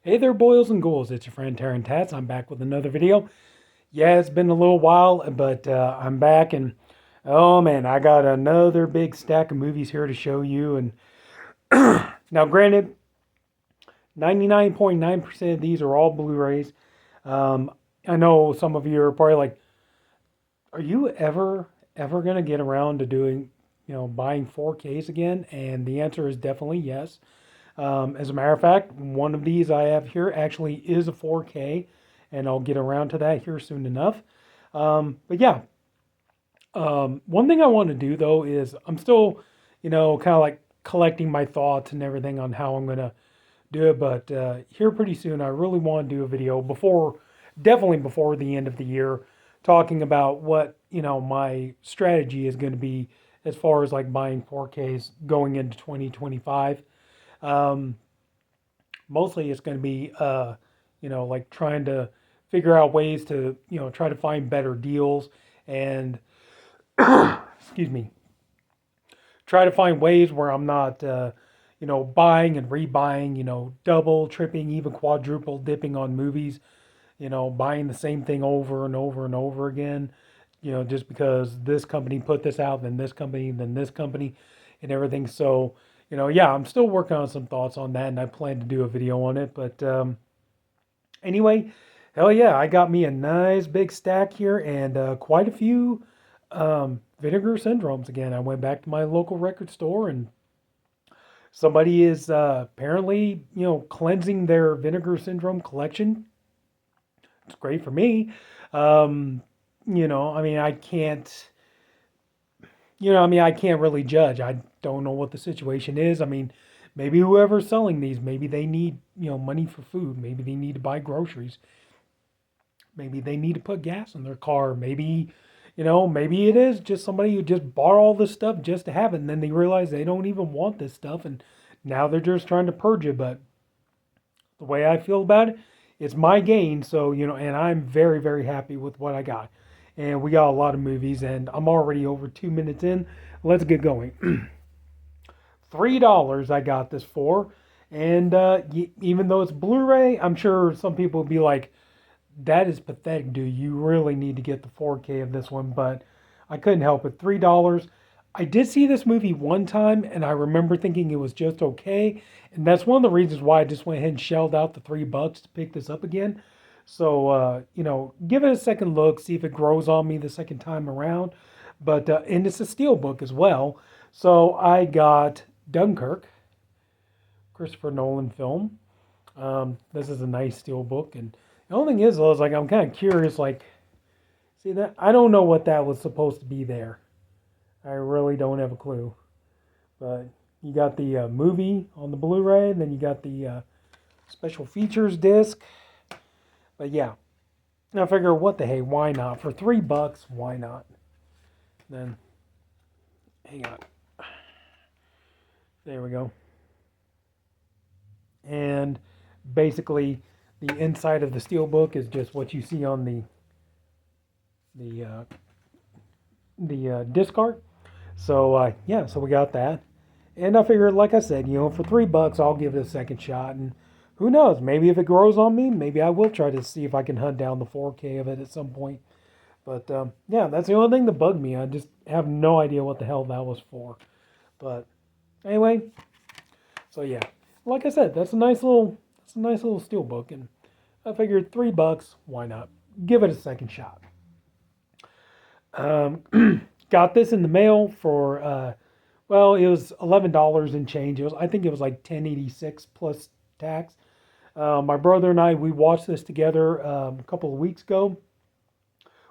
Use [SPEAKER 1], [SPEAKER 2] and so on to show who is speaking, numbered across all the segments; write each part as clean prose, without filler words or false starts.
[SPEAKER 1] Hey there, boils and ghouls. It's your friend Taryn Tats. I'm back with another video. Yeah, it's been a little while, but I'm back, and oh man, I got another big stack of movies here to show you. And now, granted, 99.9% of these are all Blu-rays. Um, I know some of you are probably like, "Are you ever gonna get around to doing, buying 4Ks again?" And the answer is definitely yes. As a matter of fact, one of these I have here actually is a 4K, and I'll get around to that here soon enough. But yeah, one thing I want to do though is I'm still, kind of like collecting my thoughts and everything on how I'm gonna do it. But here pretty soon, I really want to do a video before, definitely before the end of the year, talking about what my strategy is going to be as far as like buying 4Ks going into 2025. Um, Mostly it's going to be like trying to figure out ways to try to find better deals and excuse me, try to find ways where I'm not buying and rebuying, double tripping, even quadruple dipping on movies, buying the same thing over and over and over again, just because this company put this out, then this company, then this company, and everything. So, yeah, I'm still working on some thoughts on that, and I plan to do a video on it. But anyway, hell yeah, I got me a nice big stack here and quite a few Vinegar Syndromes again. I went back to my local record store and somebody is apparently, cleansing their Vinegar Syndrome collection. It's great for me. Um, I mean, I can't, I can't really judge. I don't know what the situation is. I mean, maybe whoever's selling these, maybe they need, money for food. Maybe they need to buy groceries. Maybe they need to put gas in their car. Maybe, maybe it is just somebody who just bought all this stuff just to have it. And then they realize they don't even want this stuff. And now they're just trying to purge it. But the way I feel about it, it's my gain. So, and I'm very, very happy with what I got. And we got a lot of movies, and I'm already over 2 minutes in. Let's get going. $3 I got this for. And even though it's Blu ray, I'm sure some people will be like, that is pathetic, dude. You really need to get the 4K of this one, but I couldn't help it. $3. I did see this movie one time, and I remember thinking it was just okay, and that's one of the reasons why I just went ahead and shelled out the $3 to pick this up again. So give it a second look, see if it grows on me the second time around. But and it's a steel book as well. So I got Dunkirk, Christopher Nolan film. This is a nice steel book, and the only thing is, though, is like I'm kind of curious. Like, see that I don't know what that was supposed to be there. I really don't have a clue. But you got the movie on the Blu-ray, and then you got the special features disc. But yeah, I figure what the hey, why not for $3? Why not? Then hang on, there we go. And basically, the inside of the steelbook is just what you see on the uh, the disc art. So yeah, so we got that, and I figured, like I said, for $3, I'll give it a second shot, and who knows, maybe if it grows on me, maybe I will try to see if I can hunt down the 4K of it at some point. But yeah, that's the only thing that bugged me. I just have no idea what the hell that was for. But anyway, so yeah, like I said, that's a nice little steel book, and I figured $3, why not? Give it a second shot. Got this in the mail for well, it was $11 and change. I think it was like 10.86 plus tax. My brother and I, we watched this together a couple of weeks ago.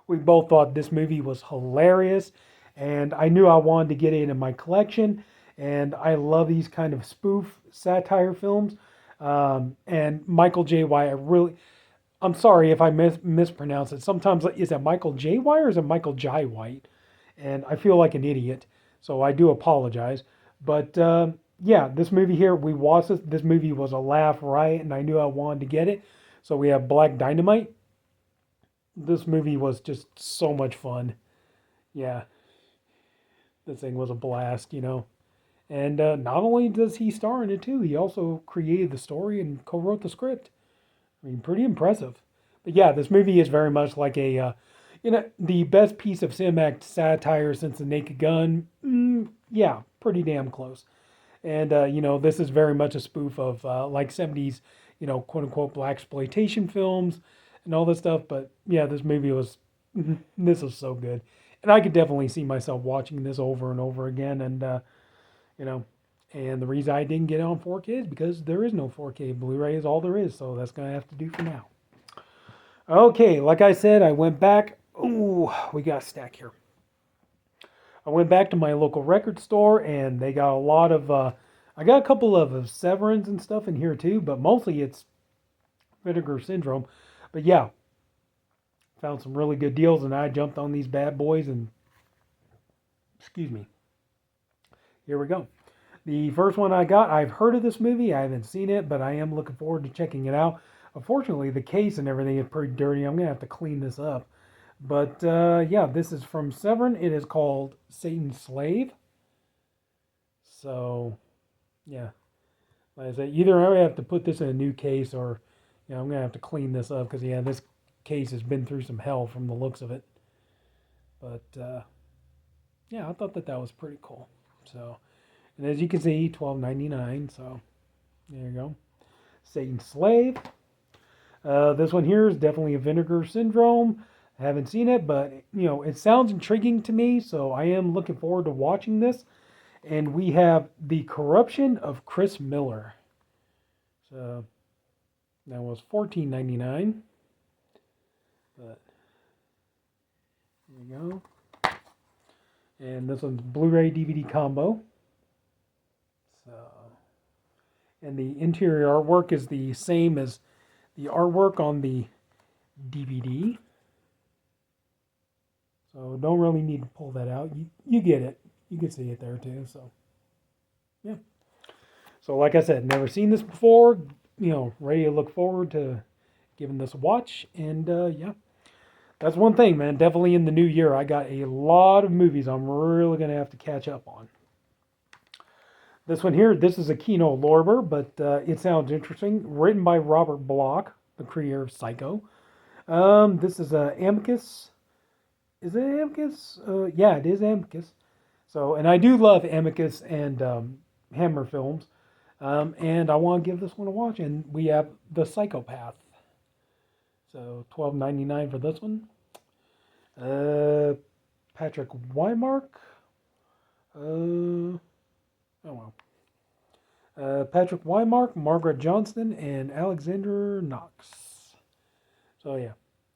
[SPEAKER 1] We both thought this movie was hilarious, and I knew I wanted to get it in my collection. And I love these kind of spoof satire films. And Michael J. White, I'm sorry if I mispronounce it. Sometimes is it Michael J. White or is it Michael Jai White? And I feel like an idiot, so I do apologize. But yeah, this movie here, we watched this. This movie was a laugh riot, and I knew I wanted to get it. So we have Black Dynamite. This movie was just so much fun. Yeah, this thing was a blast. And not only does he star in it too, he also created the story and co-wrote the script. I mean, pretty impressive. But yeah, this movie is very much like the best piece of cinematic satire since The Naked Gun. Yeah, pretty damn close. And this is very much a spoof of like '70s, quote unquote black exploitation films and all this stuff. But yeah, this movie was this was so good, and I could definitely see myself watching this over and over again. And you know, and the reason I didn't get it on 4K is because there is no 4K. Blu-ray is all there is, so that's gonna have to do for now. Okay, like I said, I went back. Ooh, we got a stack here. I went back to my local record store, and they got a lot of. I got a couple of Severance and stuff in here too, but mostly it's Vinegar Syndrome. But yeah, found some really good deals, and I jumped on these bad boys. And excuse me, here we go. The first one I got, I've heard of this movie. I haven't seen it, but I am looking forward to checking it out. Unfortunately, the case and everything is pretty dirty. I'm gonna have to clean this up. But yeah, this is from Severin. It is called Satan's Slave. So yeah, like I said, either I have to put this in a new case, or I'm gonna have to clean this up because yeah, this case has been through some hell from the looks of it. But yeah, I thought that was pretty cool. So, and as you can see, $12.99. So there you go. Satan's Slave. This one here is definitely a Vinegar Syndrome. I haven't seen it, but it sounds intriguing to me, so I am looking forward to watching this. And we have The Corruption of Chris Miller. So that was $14.99. But there you go. And this one's Blu-ray DVD combo. So, and the interior artwork is the same as the artwork on the DVD. So don't really need to pull that out. You get it. You can see it there too. So yeah. So like I said, never seen this before. Ready to look forward to giving this a watch. And yeah, that's one thing, man. Definitely in the new year, I got a lot of movies I'm really gonna have to catch up on. This one here, this is a Kino Lorber, but it sounds interesting. Written by Robert Bloch, the creator of Psycho. This is Amicus. Is it Amicus? Yeah, it is Amicus. So, and I do love Amicus and Hammer films. And I want to give this one a watch. And we have The Psychopath. So, $12.99 for this one. Patrick Wymark. Oh well. Patrick Wymark, Margaret Johnston, and Alexander Knox. So yeah,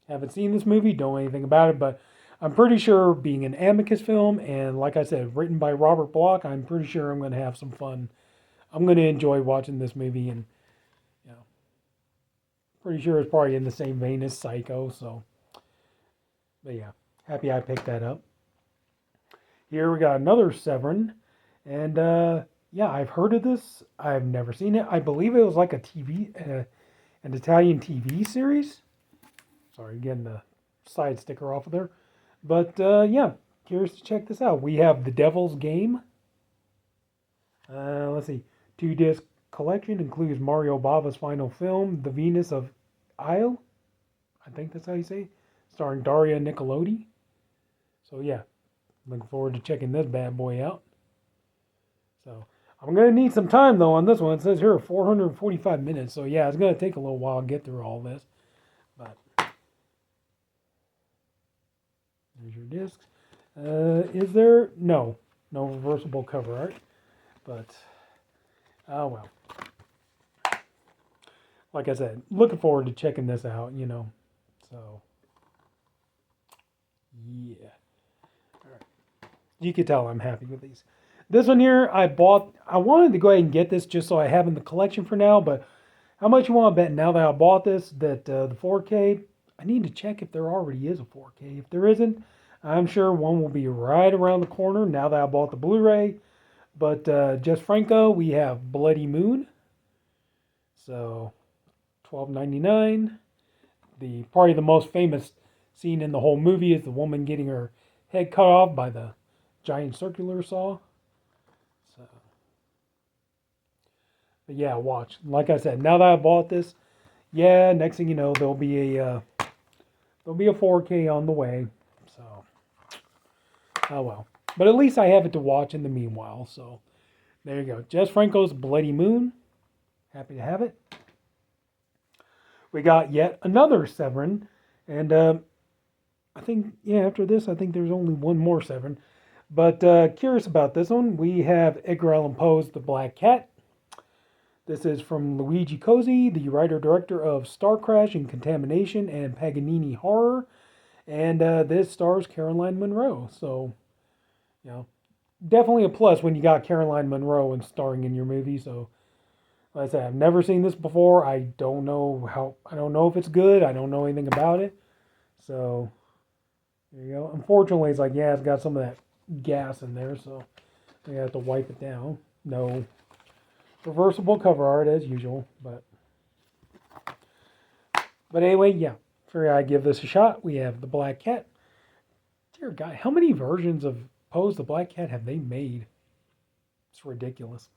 [SPEAKER 1] haven't seen this movie, don't know anything about it, but I'm pretty sure being an Amicus film, and like I said, written by Robert Bloch, I'm pretty sure I'm going to have some fun. I'm going to enjoy watching this movie, and pretty sure it's probably in the same vein as Psycho. So, but yeah, happy I picked that up. Here we got another Severin, and yeah, I've heard of this. I've never seen it. I believe it was like an Italian TV series. Sorry, getting the side sticker off of there. But yeah, curious to check this out. We have The Devil's Game. Let's see. 2-disc collection includes Mario Bava's final film, The Venus of Isle. I think that's how you say it. Starring Daria Nicolodi. So yeah, looking forward to checking this bad boy out. So I'm going to need some time though on this one. It says here 445 minutes. So yeah, it's going to take a little while to get through all this. But there's your discs. Is there? No reversible cover art. But, oh well. Like I said, looking forward to checking this out, So, yeah. All right. You can tell I'm happy with these. This one here, I wanted to go ahead and get this just so I have in the collection for now, but how much you want to bet now that I bought this, that the 4K, I need to check if there already is a 4K. If there isn't, I'm sure one will be right around the corner now that I bought the Blu-ray. But just Franco, we have Bloody Moon. So $12.99. Probably the most famous scene in the whole movie is the woman getting her head cut off by the giant circular saw. But yeah, watch. Like I said, now that I bought this, yeah, next thing you know, there'll be a 4K on the way. So, oh well. But at least I have it to watch in the meanwhile. So there you go. Jess Franco's Bloody Moon. Happy to have it. We got yet another Severin, and I think after this I think there's only one more Severin. But curious about this one, we have Edgar Allan Poe's The Black Cat. This is from Luigi Cozzi, the writer-director of Star Crash and Contamination and Paganini Horror. And this stars Caroline Munro. So, you know, definitely a plus when you got Caroline Munro and starring in your movie. So, like I said, I've never seen this before. I don't know if it's good. I don't know anything about it. So, there you go. Unfortunately, it's like, yeah, it's got some of that gas in there. So, I have to wipe it down. No reversible cover art as usual. But anyway, yeah. Figure I give this a shot. We have The Black Cat. Dear God, how many versions of Poe's The Black Cat have they made? It's ridiculous.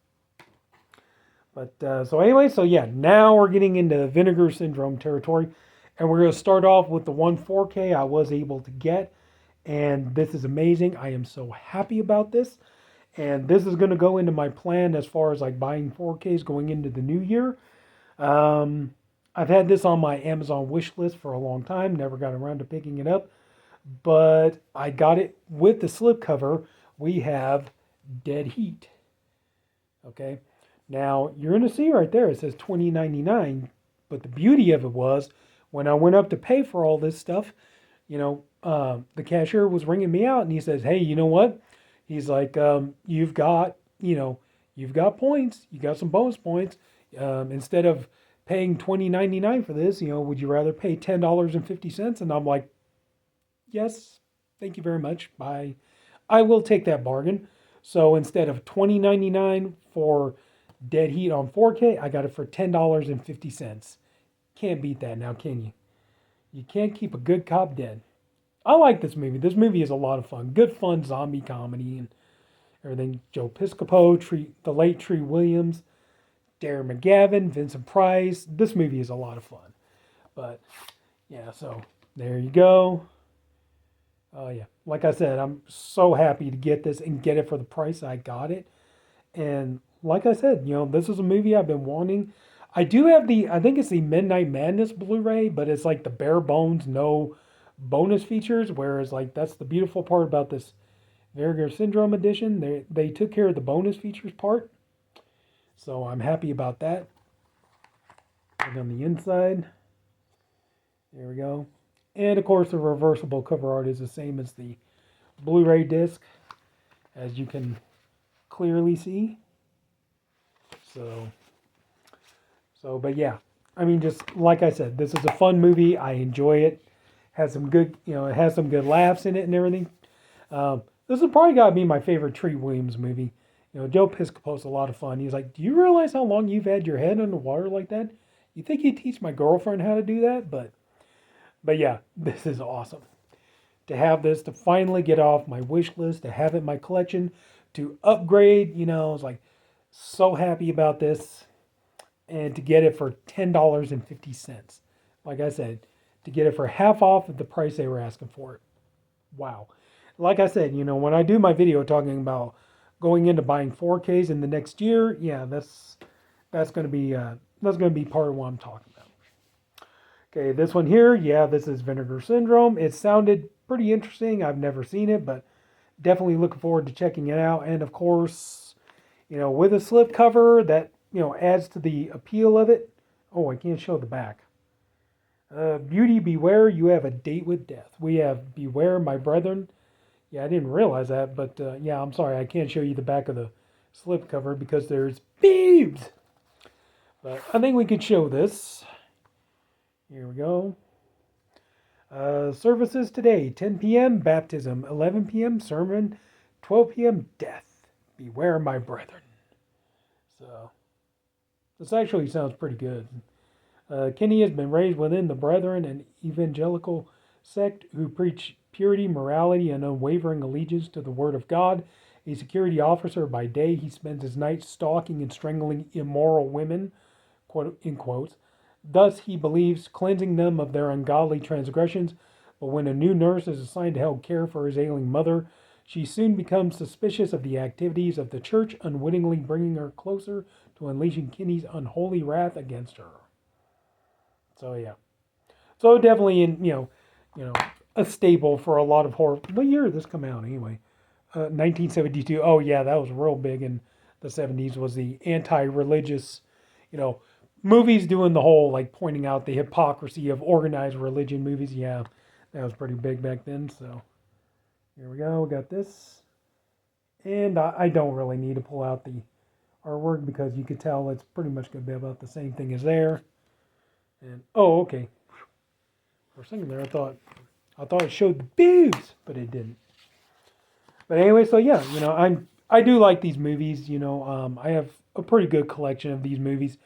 [SPEAKER 1] But so anyway, so yeah, now we're getting into Vinegar Syndrome territory, and we're going to start off with the one 4K I was able to get, and this is amazing. I am so happy about this, and this is going to go into my plan as far as like buying 4Ks going into the new year. I've had this on my Amazon wish list for a long time, never got around to picking it up, but I got it with the slipcover. We have Dead Heat. Okay. Now you're going to see right there, it says $20.99. But the beauty of it was when I went up to pay for all this stuff, the cashier was ringing me out and he says, hey, you know what? He's like, you've got points, you got some bonus points. Instead of paying $20.99 for this, would you rather pay $10.50? And I'm like, yes, thank you very much. Bye. I will take that bargain. So instead of $20.99 for Dead Heat on 4K, I got it for $10.50. Can't beat that now, can you? You can't keep a good cop dead. I like this movie. This movie is a lot of fun. Good fun zombie comedy and everything. Joe Piscopo, the late Tree Williams, Darren McGavin, Vincent Price. This movie is a lot of fun. But yeah, so there you go. Oh yeah, like I said, I'm so happy to get this and get it for the price I got it. And like I said, this is a movie I've been wanting. I do have I think it's the Midnight Madness Blu-ray, but it's like the bare bones, no bonus features. Whereas like that's the beautiful part about this Vinegar Syndrome edition. They took care of the bonus features part, so I'm happy about that. And on the inside, there we go. And of course, the reversible cover art is the same as the Blu-ray disc, as you can clearly see. But yeah, I mean, just like I said, this is a fun movie. I enjoy it. Has some good, it has some good laughs in it and everything. This has probably got to be my favorite Tree Williams movie. Joe Piscopo's a lot of fun. He's like, do you realize how long you've had your head underwater like that? You think you'd teach my girlfriend how to do that? But yeah, this is awesome. To have this, to finally get off my wish list, to have it in my collection, to upgrade, I was like so happy about this. And to get it for $10.50. Like I said, to get it for half off of the price they were asking for it. Wow. Like I said, when I do my video talking about going into buying 4Ks in the next year, yeah, that's going to be part of what I'm talking about. Okay, this one here, yeah, this is Vinegar Syndrome. It sounded pretty interesting. I've never seen it, but definitely looking forward to checking it out. And of course, with a slip cover that adds to the appeal of it. Oh, I can't show the back. Beauty, beware, you have a date with death. We have Beware, my brethren. Yeah, I didn't realize that, but yeah, I'm sorry. I can't show you the back of the slipcover because there's beeps. But I think we could show this. Here we go. Services today, 10 p.m., baptism, 11 p.m., sermon, 12 p.m., death. Beware, my brethren. So, this actually sounds pretty good. Kenny has been raised within the Brethren, an evangelical sect who preach purity, morality, and unwavering allegiance to the Word of God. A security officer by day, he spends his nights stalking and strangling immoral women, quote in quotes. Thus, he believes, cleansing them of their ungodly transgressions. But when a new nurse is assigned to help care for his ailing mother, she soon becomes suspicious of the activities of the church, unwittingly bringing her closer to unleashing Kinney's unholy wrath against her. So yeah, so definitely you know, a staple for a lot of horror. What year did this come out anyway? 1972. Oh yeah, that was real big in the 70s. Was the anti-religious, you know, movies doing the whole like pointing out the hypocrisy of organized religion movies. Yeah, that was pretty big back then. So here we go. We got this, and I don't really need to pull out the artwork because you could tell it's pretty much going to be about the same thing as there. And oh, okay. For a second there, I thought it showed the boobs, but it didn't. But anyway, so yeah, I do like these movies. I have a pretty good collection of these movies,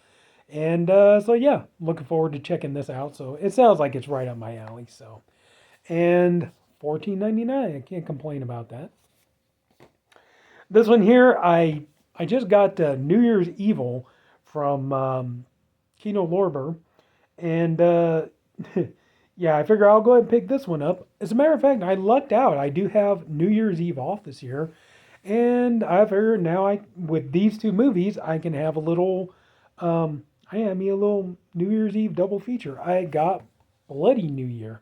[SPEAKER 1] and so yeah, looking forward to checking this out. So it sounds like it's right up my alley. So and 14.99, I can't complain about that. This one here, I just got New Year's Evil from Kino Lorber, and yeah, I figure I'll go ahead and pick this one up. As a matter of fact, I lucked out. I do have New Year's Eve off this year, and I figure now with these two movies I can have a little. I had me a little New Year's Eve double feature. I got Bloody New Year,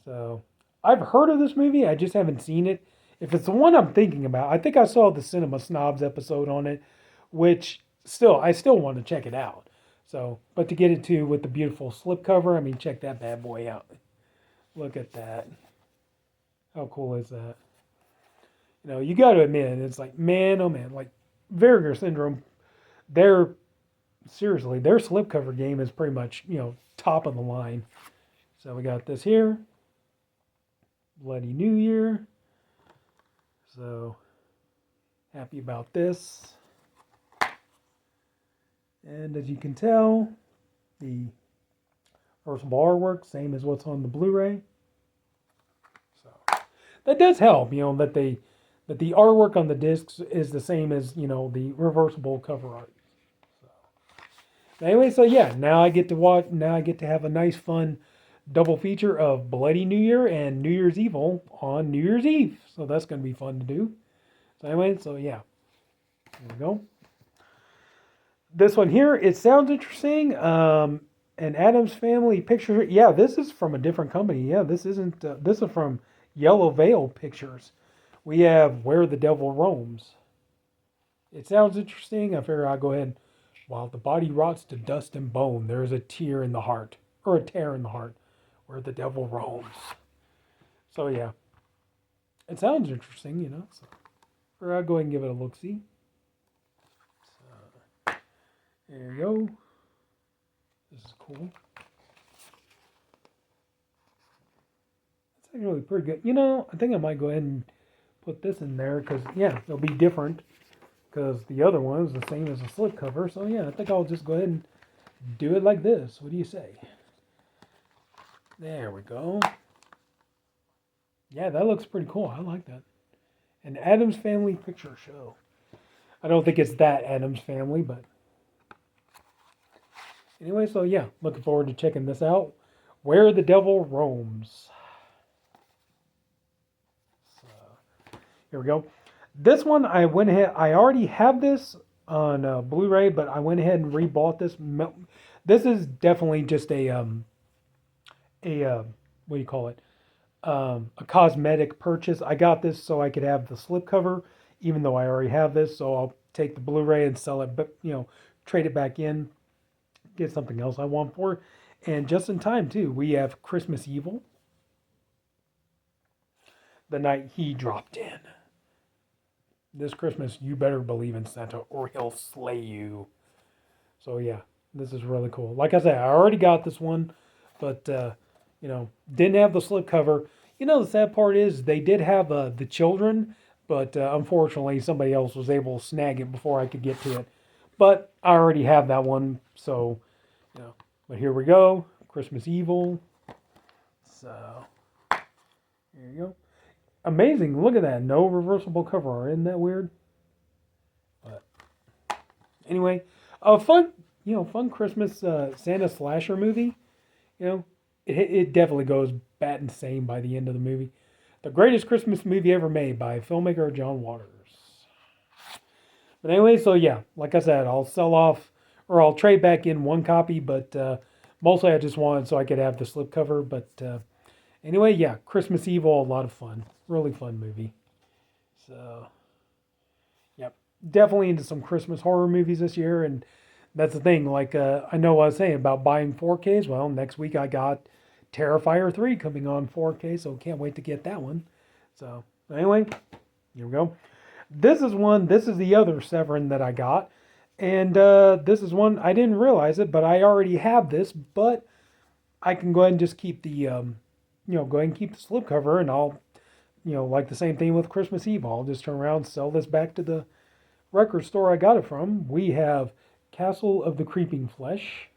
[SPEAKER 1] so I've heard of this movie. I just haven't seen it. If it's the one I'm thinking about, I think I saw the Cinema Snobs episode on it, which I still want to check it out. So, but to get it to with the beautiful slipcover, I mean, check that bad boy out. Look at that. How cool is that? You got to admit, it's like, man, oh man, like Vinegar Syndrome, their seriously, their slipcover game is pretty much, top of the line. So we got this here, Bloody New Year. So happy about this. And as you can tell, the reversible artwork, same as what's on the Blu-ray. So that does help, that the artwork on the discs is the same as, the reversible cover art. So anyway, so yeah, now I get to have a nice fun double feature of Bloody New Year and New Year's Evil on New Year's Eve. So that's going to be fun to do. So anyway, so yeah, there we go. This one here, it sounds interesting. An Addams Family picture. Yeah, this is from a different company. Yeah, this isn't. This is from Yellow Veil Pictures. We have Where the Devil Roams. It sounds interesting. I figure I'll go ahead. While the body rots to dust and bone, there is a tear in the heart, or a tear in the heart, where the devil roams. So yeah, it sounds interesting, So, or I'll go ahead and give it a look-see. So, there you go. This is cool. It's actually pretty good. I think I might go ahead and put this in there because, yeah, it'll be different because the other one is the same as the slipcover. So, yeah, I think I'll just go ahead and do it like this. What do you say? There we go. Yeah, that looks pretty cool. I like that. An Addams Family picture show. I don't think it's that Addams Family, but anyway, so yeah, looking forward to checking this out. Where the Devil Roams. So, here we go. This one, I went ahead. I already have this on Blu-ray, but I went ahead and rebought this. This is definitely just a what do you call it? A cosmetic purchase. I got this so I could have the slipcover, even though I already have this. So I'll take the Blu-ray and sell it, but trade it back in, get something else I want for it. And just in time too, we have Christmas Evil. The Night He Dropped In. This Christmas, you better believe in Santa or he'll slay you. So yeah, this is really cool. Like I said, I already got this one, but didn't have the slipcover. The sad part is they did have the children, but unfortunately somebody else was able to snag it before I could get to it. But I already have that one, so But here we go, Christmas Evil. So here you go. Amazing! Look at that, no reversible cover art. Isn't that weird? But anyway, fun. fun Christmas Santa slasher movie. You know, it definitely goes bat insane by the end of the movie. The greatest Christmas movie ever made by filmmaker John Waters. But anyway, so yeah, like I said, I'll sell off or I'll trade back in one copy, but mostly I just wanted so I could have the slipcover. But anyway, yeah, Christmas Evil, a lot of fun, really fun movie. So, yep, definitely into some Christmas horror movies this year, and that's the thing. Like I know what I was saying about buying 4Ks. Well, next week I got Terrifier 3 coming on 4K, so can't wait to get that one. So anyway, here we go. This is one. This is the other Severin that I got, and this is one I didn't realize it, but I already have this. But I can go ahead and just keep the, go ahead and keep the slipcover, and I'll, like the same thing with Christmas Eve. I'll just turn around, and sell this back to the record store I got it from. We have Castle of the Creeping Flesh.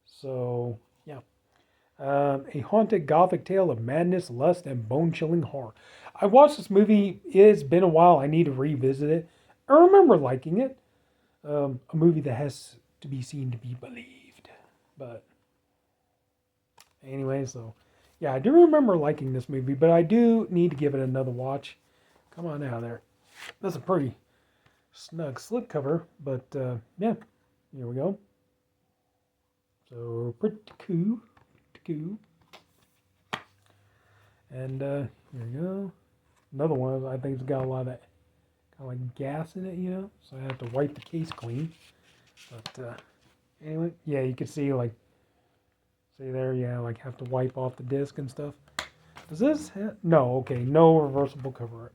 [SPEAKER 1] So yeah. A haunted gothic tale of madness, lust, and bone-chilling horror. I watched this movie. It's been a while. I need to revisit it. I remember liking it. A movie that has to be seen to be believed. But anyway, so yeah, I do remember liking this movie, but I do need to give it another watch. Come on out there. That's a pretty snug slipcover, but yeah, here we go. So pretty cool. And here we go. Another one, I think it's got a lot of that kind of like gas in it, so I have to wipe the case clean. But anyway, yeah, you can see like, see there, yeah, like have to wipe off the disc and stuff. Does this have, no, okay, no reversible cover.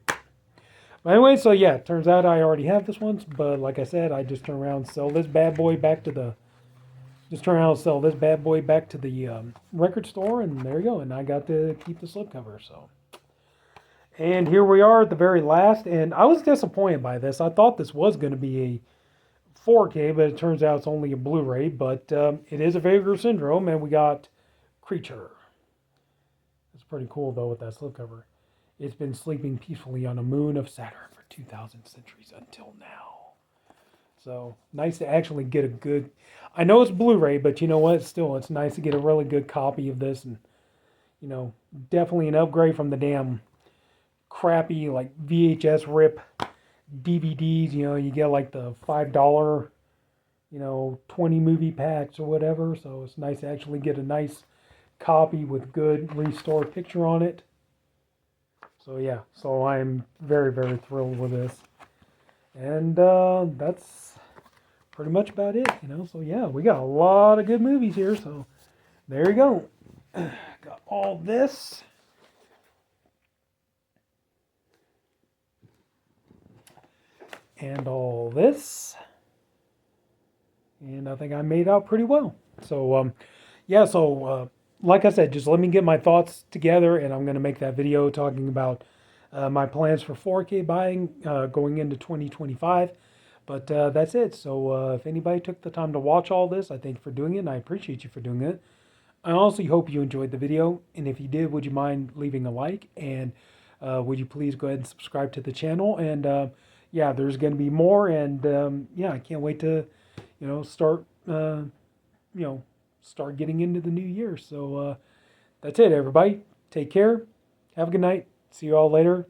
[SPEAKER 1] But anyway, so yeah, it turns out I already have this one, but like I said, I just turn around and sell this bad boy back to the record store, and there you go. And I got to keep the slipcover. So, and here we are at the very last. And I was disappointed by this. I thought this was going to be a 4K, but it turns out it's only a Blu-ray. But it is a Vinegar Syndrome, and we got Creature. It's pretty cool though with that slipcover. It's been sleeping peacefully on a moon of Saturn for 2,000 centuries until now. So nice to actually get a good. I know it's Blu-ray, but you know what? Still, it's nice to get a really good copy of this, and definitely an upgrade from the damn crappy like VHS rip DVDs. You get like the $5, 20 movie packs or whatever. So it's nice to actually get a nice copy with good restored picture on it. So yeah, so I'm very, very thrilled with this. And that's pretty much about it, So yeah, we got a lot of good movies here. So there you go. Got all this. And all this. And I think I made out pretty well. So yeah, so like I said, just let me get my thoughts together, and I'm going to make that video talking about my plans for 4K buying going into 2025. But that's it. So if anybody took the time to watch all this, I thank you for doing it, and I appreciate you for doing it. I also hope you enjoyed the video, and if you did, would you mind leaving a like, and would you please go ahead and subscribe to the channel? And yeah, there's going to be more, and yeah, I can't wait to, start, start getting into the new year. So that's it, everybody. Take care. Have a good night. See you all later.